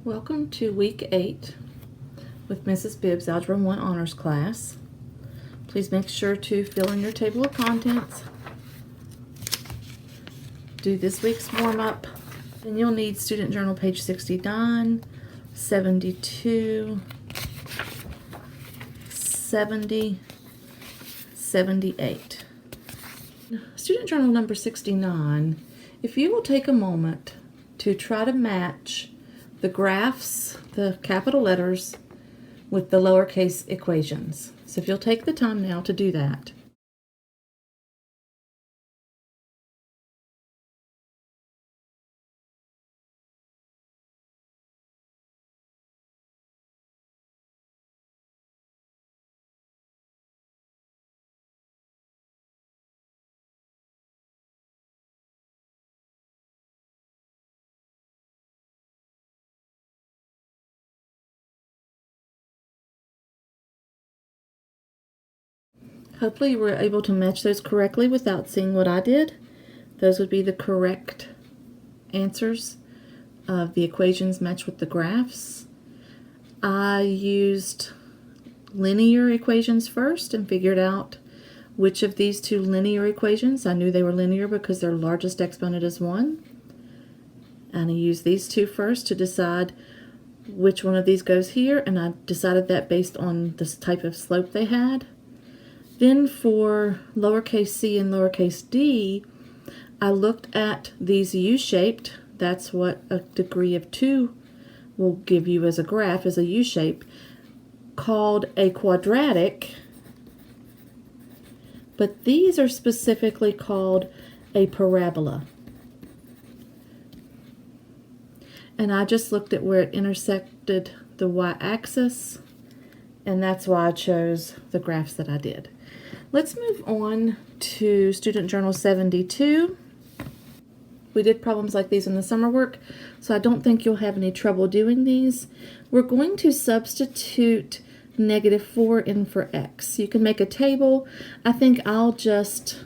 Welcome to week 8 with Mrs. Bibbs Algebra 1 Honors class. Please make sure to fill in your table of contents. Do this week's warm-up. Then you'll need student journal page 69, 72, 70, 78. Student journal number 69, if you will take a moment to try to match the graphs, the capital letters, with the lowercase equations. So if you'll take the time now to do that. Hopefully you were able to match those correctly without seeing what I did. Those would be the correct answers of the equations matched with the graphs. I used linear equations first and figured out which of these two linear equations. I knew they were linear because their largest exponent is 1. And I used these two first to decide which one of these goes here, and I decided that based on this type of slope they had. Then for lowercase c and lowercase d, I looked at these U-shaped. That's what a degree of 2 will give you as a graph, as a U-shape, called a quadratic. But these are specifically called a parabola. And I just looked at where it intersected the y-axis, and that's why I chose the graphs that I did. Let's move on to Student Journal 72. We did problems like these in the summer work, so I don't think you'll have any trouble doing these. We're going to substitute -4 in for x. You can make a table. I think I'll just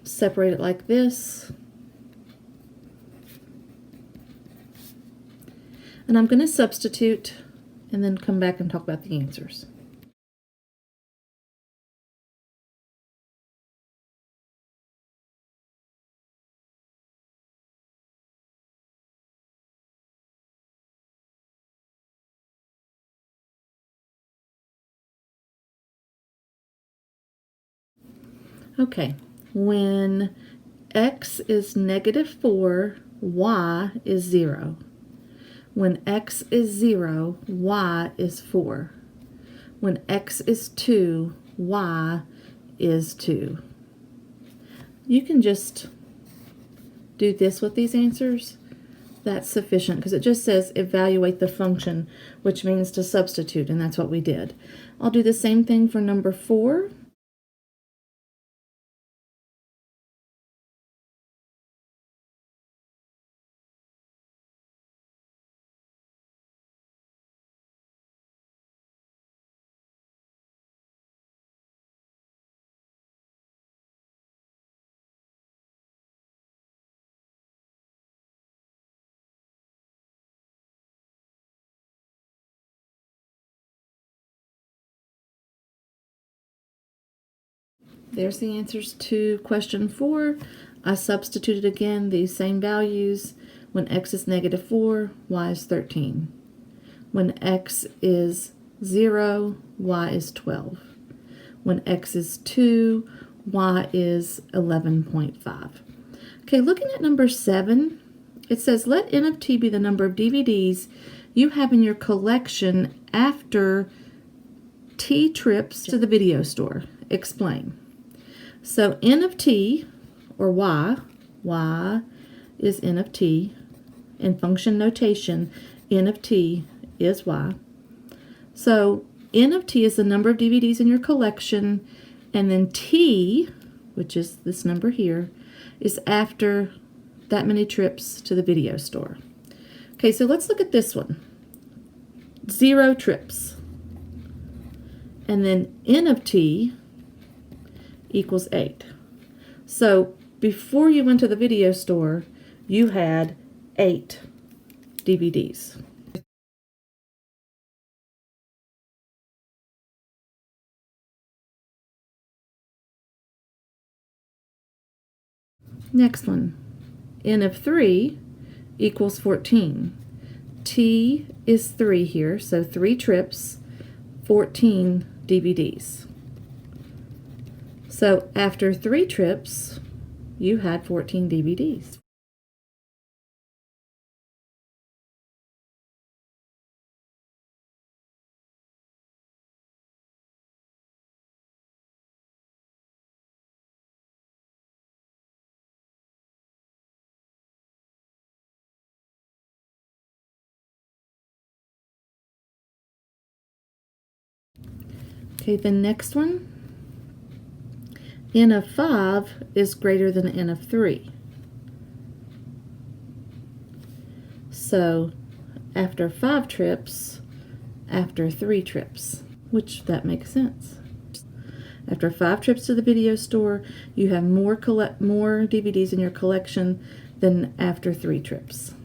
separate it like this. And I'm going to substitute and then come back and talk about the answers. Okay, when x is -4, y is 0. When x is 0, y is 4. When x is 2, y is 2. You can just do this with these answers. That's sufficient because it just says evaluate the function, which means to substitute, and that's what we did. I'll do the same thing for number 4. There's the answers to question 4. I substituted again these same values. When x is -4, y is 13. When x is 0, y is 12. When x is 2, y is 11.5. Okay, looking at number 7, it says let n of t be the number of DVDs you have in your collection after t trips to the video store. Explain. So n of t, or y is n of t. In function notation, n of t is y. So n of t is the number of DVDs in your collection, and then t, which is this number here, is after that many trips to the video store. Okay, so let's look at this one. 0 trips. And then n of t equals 8. So before you went to the video store, you had 8 DVDs. Next one. N of 3 equals 14. T is 3 here, so 3 trips, 14 DVDs. So after 3 trips, you had 14 DVDs. Okay, the next one, N of 5 is greater than N of 3. So after 5 trips, after 3 trips, which that makes sense. After 5 trips to the video store, you have more DVDs in your collection than after 3 trips.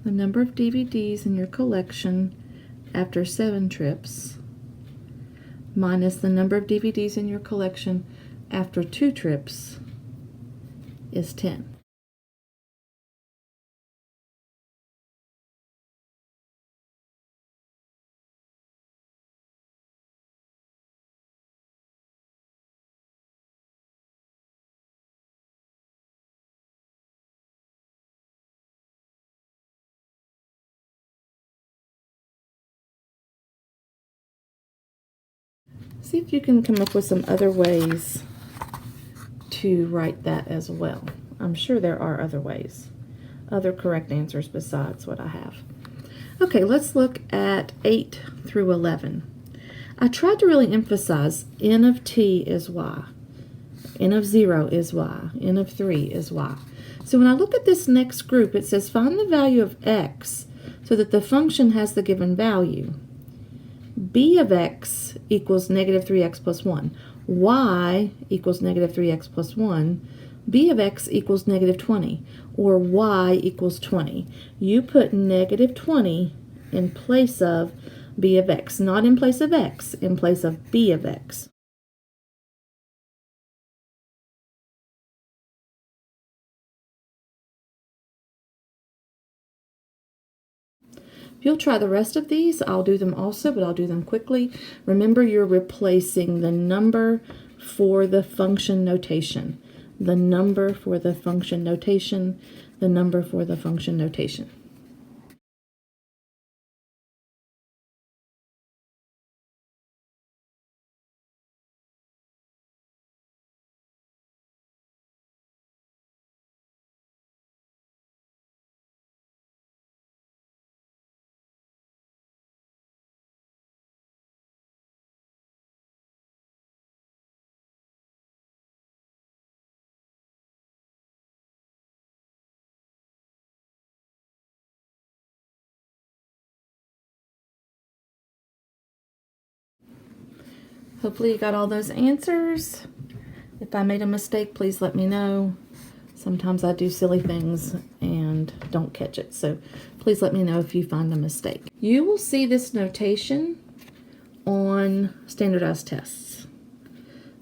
The number of DVDs in your collection after 7 trips minus the number of DVDs in your collection after 2 trips is 10. See if you can come up with some other ways to write that as well. I'm sure there are other ways, other correct answers besides what I have. Okay, let's look at 8 through 11. I tried to really emphasize N of t is y, N of 0 is y, N of 3 is y. So when I look at this next group, it says find the value of x so that the function has the given value. B of x equals negative 3x plus 1. Y equals negative 3x plus 1. B of x equals negative 20, or y equals 20. You put negative 20 in place of b of x, not in place of x, in place of b of x. If you'll try the rest of these, I'll do them also, but I'll do them quickly. Remember, you're replacing the number for the function notation. The number for the function notation. The number for the function notation. Hopefully you got all those answers. If I made a mistake, please let me know. Sometimes I do silly things and don't catch it, so please let me know if you find a mistake. You will see this notation on standardized tests.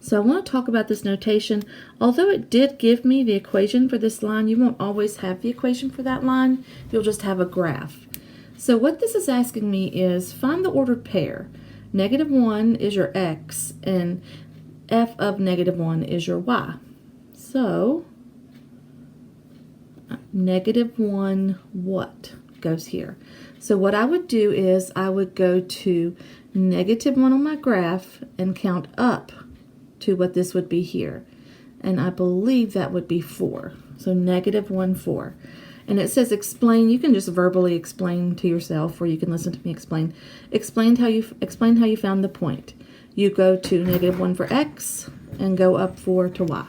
So I want to talk about this notation. Although it did give me the equation for this line, you won't always have the equation for that line. You'll just have a graph. So what this is asking me is find the ordered pair. Negative 1 is your x, and f of negative 1 is your y. So, negative 1 what goes here? So what I would do is I would go to negative 1 on my graph and count up to what this would be here. And I believe that would be 4. So negative 1, 4. And it says explain. You can just verbally explain to yourself, or you can listen to me explain. Explain how you found the point. you go to -1 for x and go up 4 to y.